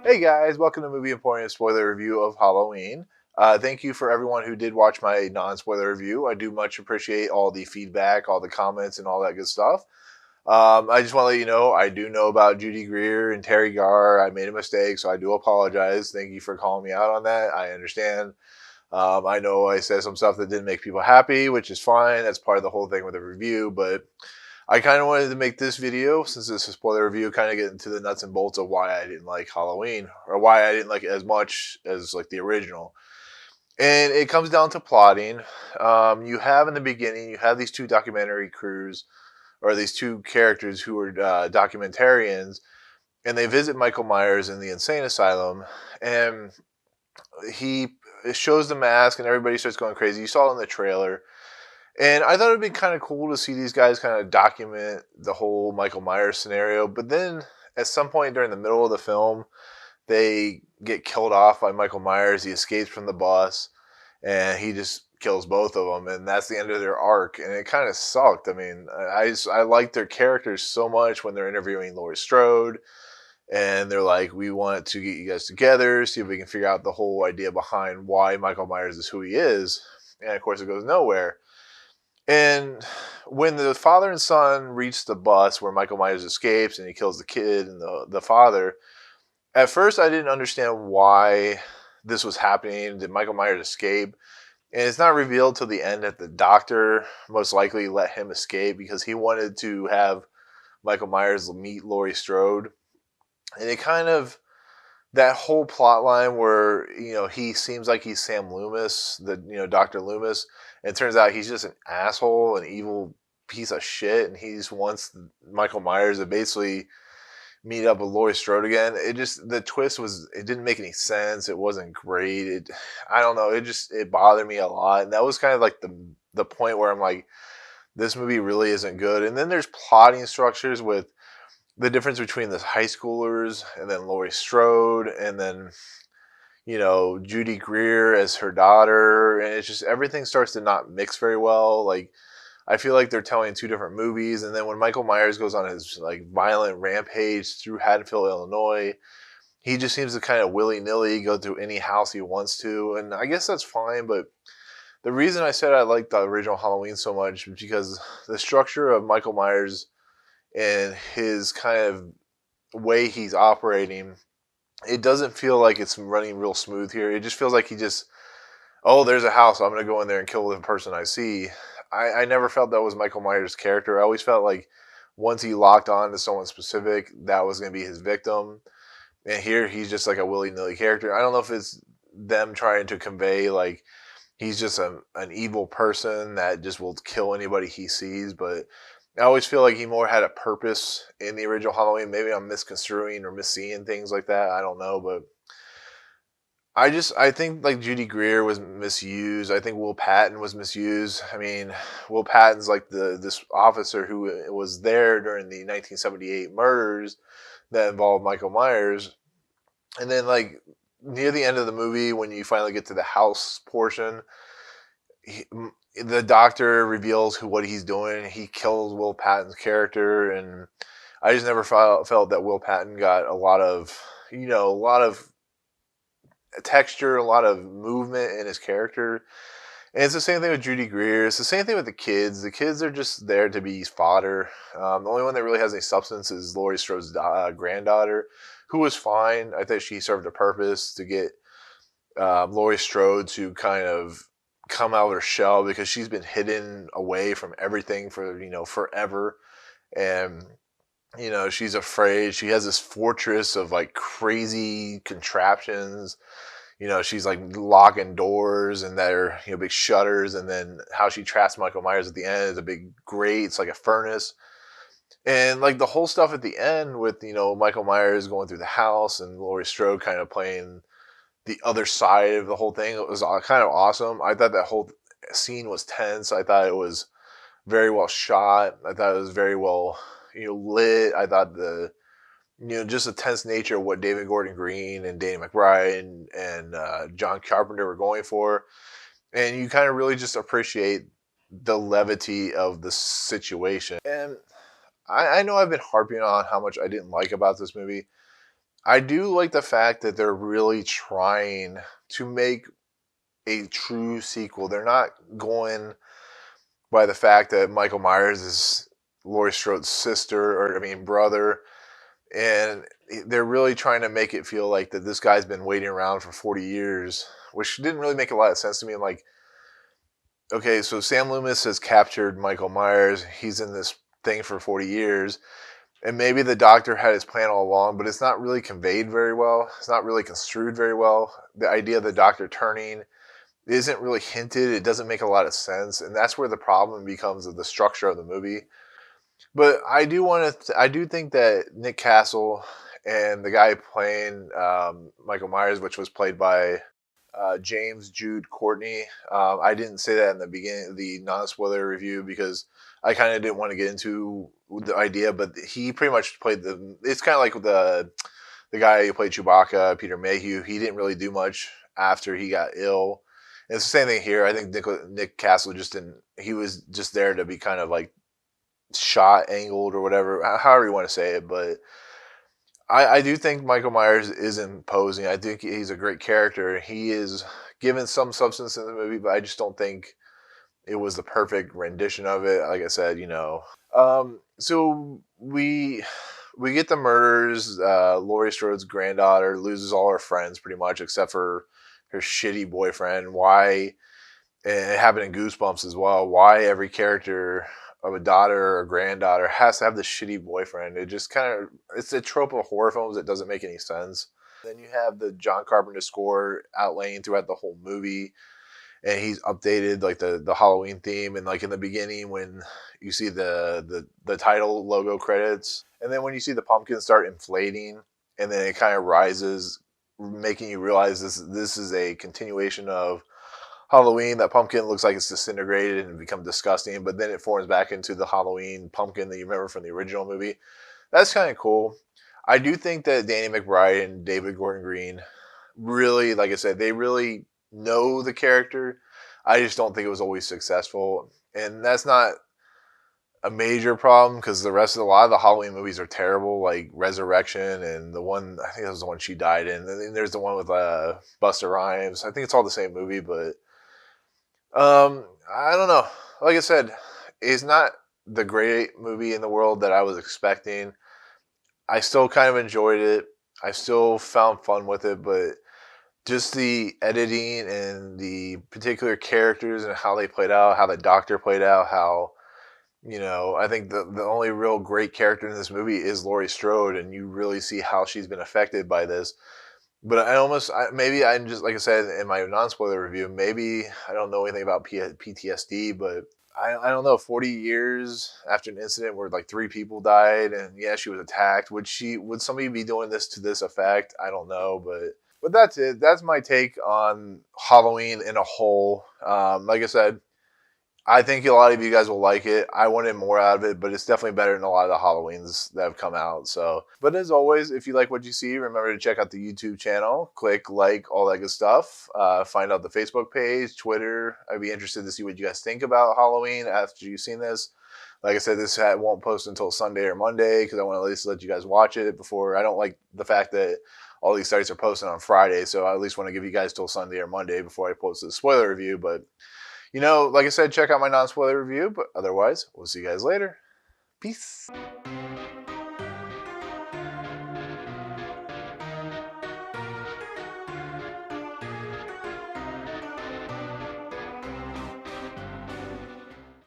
Hey guys, welcome to Movie Emporium spoiler review of Halloween. Thank you for everyone who did watch my non-spoiler review. I do much appreciate all the feedback, all the comments, and all that good stuff. I just want to let you know I do know about Judy Greer and Terry Garr. I made a mistake, so I do apologize. Thank you for calling me out on that. I understand. I know I said some stuff that didn't make people happy, which is fine. That's part of the whole thing with the review, but I kind of wanted to make this video, since this is a spoiler review, kind of get into the nuts and bolts of why I didn't like Halloween, or why I didn't like it as much as like the original. And it comes down to plotting. You have in the beginning, you have these two documentary crews, or these two characters who are documentarians, and they visit Michael Myers in the insane asylum, and he shows the mask, and everybody starts going crazy. You saw it in the trailer. And I thought it'd be kind of cool to see these guys kind of document the whole Michael Myers scenario. But then at some point during the middle of the film, they get killed off by Michael Myers. He escapes from the bus and he just kills both of them. And that's the end of their arc. And it kind of sucked. I mean, I liked their characters so much when they're interviewing Laurie Strode. And they're like, we want to get you guys together, see if we can figure out the whole idea behind why Michael Myers is who he is. And of course, it goes nowhere. And when the father and son reach the bus where Michael Myers escapes and he kills the kid and the father, at first I didn't understand why this was happening. Did Michael Myers escape? And it's not revealed till the end that the doctor most likely let him escape because he wanted to have Michael Myers meet Laurie Strode. And it kind of, that whole plot line where, he seems like he's Sam Loomis, Dr. Loomis, and it turns out he's just an asshole, an evil piece of shit, and he just wants Michael Myers to basically meet up with Laurie Strode again. The twist it didn't make any sense. It wasn't great. I don't know. It bothered me a lot, and that was kind of like the point where I'm like, this movie really isn't good. And then there's plotting structures with the difference between the high schoolers and then Laurie Strode and then Judy Greer as her daughter, and it's just everything starts to not mix very well. Like, I feel like they're telling two different movies. And then when Michael Myers goes on his like violent rampage through Haddonfield, Illinois, he just seems to kind of willy-nilly go through any house he wants to, and I guess that's fine. But the reason I said I liked the original Halloween so much is because the structure of Michael Myers and his kind of way he's operating, it doesn't feel like it's running real smooth here. It just feels like oh, there's a house, I'm going to go in there and kill the person I see. I never felt that was Michael Myers' character. I always felt like once he locked on to someone specific, that was going to be his victim. And here he's just like a willy-nilly character. I don't know if it's them trying to convey like he's just an evil person that just will kill anybody he sees, but I always feel like he more had a purpose in the original Halloween. Maybe I'm misconstruing or misseeing things like that. I don't know, but I think like Judy Greer was misused. I think Will Patton was misused. I mean, Will Patton's like this officer who was there during the 1978 murders that involved Michael Myers. And then like near the end of the movie, when you finally get to the house portion, the doctor reveals what he's doing. He kills Will Patton's character, and I just never felt that Will Patton got a lot of texture, a lot of movement in his character. And it's the same thing with Judy Greer. It's the same thing with the kids. The kids are just there to be fodder. The only one that really has any substance is Laurie Strode's granddaughter, who was fine. I think she served a purpose to get Laurie Strode to kind of come out of her shell, because she's been hidden away from everything for forever. And she's afraid. She has this fortress of like crazy contraptions. She's like locking doors, and they're big shutters, and then how she traps Michael Myers at the end is a big grate. It's like a furnace. And like the whole stuff at the end with Michael Myers going through the house and Laurie Strode kind of playing the other side of the whole thing, it was kind of awesome. I thought that whole scene was tense. I thought it was very well shot. I thought it was very well lit. I thought just the tense nature of what David Gordon Green and Danny McBride and John Carpenter were going for. And you kind of really just appreciate the levity of the situation. And I know I've been harping on how much I didn't like about this movie. I do like the fact that they're really trying to make a true sequel. They're not going by the fact that Michael Myers is Laurie Strode's sister, or I mean brother, and they're really trying to make it feel like that this guy's been waiting around for 40 years, which didn't really make a lot of sense to me. I'm like, okay, so Sam Loomis has captured Michael Myers. He's in this thing for 40 years. And maybe the doctor had his plan all along, but it's not really conveyed very well. It's not really construed very well. The idea of the doctor turning isn't really hinted. It doesn't make a lot of sense. And that's where the problem becomes of the structure of the movie. But I do think that Nick Castle and the guy playing Michael Myers, which was played by James Jude Courtney. I didn't say that in the beginning of the non-spoiler review because I kind of didn't want to get into the idea, but he pretty much played the. It's kind of like the guy who played Chewbacca, Peter Mayhew. He didn't really do much after he got ill. And it's the same thing here. I think Nick Castle just didn't. He was just there to be kind of like shot, angled, or whatever, however you want to say it. But I do think Michael Myers is imposing. I think he's a great character. He is given some substance in the movie, but I just don't think it was the perfect rendition of it. Like I said, you know. So we get the murders. Laurie Strode's granddaughter loses all her friends pretty much, except for her shitty boyfriend. Why? And it happened in Goosebumps as well. Why every character of a daughter or granddaughter has to have this shitty boyfriend? It just kind of, it's a trope of horror films that doesn't make any sense. Then you have the John Carpenter score outlaying throughout the whole movie, and he's updated like the Halloween theme, and like in the beginning when you see the title logo credits, and then when you see the pumpkin start inflating, and then it kind of rises, making you realize this is a continuation of Halloween. That pumpkin looks like it's disintegrated and become disgusting, but then it forms back into the Halloween pumpkin that you remember from the original movie. That's kind of cool. I do think that Danny McBride and David Gordon Green really, like I said, they really know the character. I just don't think it was always successful, and that's not a major problem because the rest of a lot of the Halloween movies are terrible, like Resurrection and the one I think that was the one she died in. And then there's the one with Busta Rhymes. I think it's all the same movie, but I don't know. Like I said, it's not the great movie in the world that I was expecting. I still kind of enjoyed it. I still found fun with it, but just the editing and the particular characters and how they played out, how the doctor played out, how, you know, I think the only real great character in this movie is Laurie Strode, and you really see how she's been affected by this. But maybe I'm just, like I said in my non-spoiler review, maybe I don't know anything about PTSD, but I don't know, 40 years after an incident where like 3 people died and yeah, she was attacked, would somebody be doing this to this effect? I don't know, but that's it. That's my take on Halloween in a whole. Like I said, I think a lot of you guys will like it. I wanted more out of it, but it's definitely better than a lot of the Halloweens that have come out. So, but as always, if you like what you see, remember to check out the YouTube channel, click like, all that good stuff. Find out the Facebook page, Twitter. I'd be interested to see what you guys think about Halloween after you've seen this. Like I said, this won't post until Sunday or Monday because I want to at least let you guys watch it before. I don't like the fact that all these sites are posting on Friday, so I at least want to give you guys till Sunday or Monday before I post the spoiler review. But you know, like I said, check out my non-spoiler review, but otherwise, we'll see you guys later. Peace.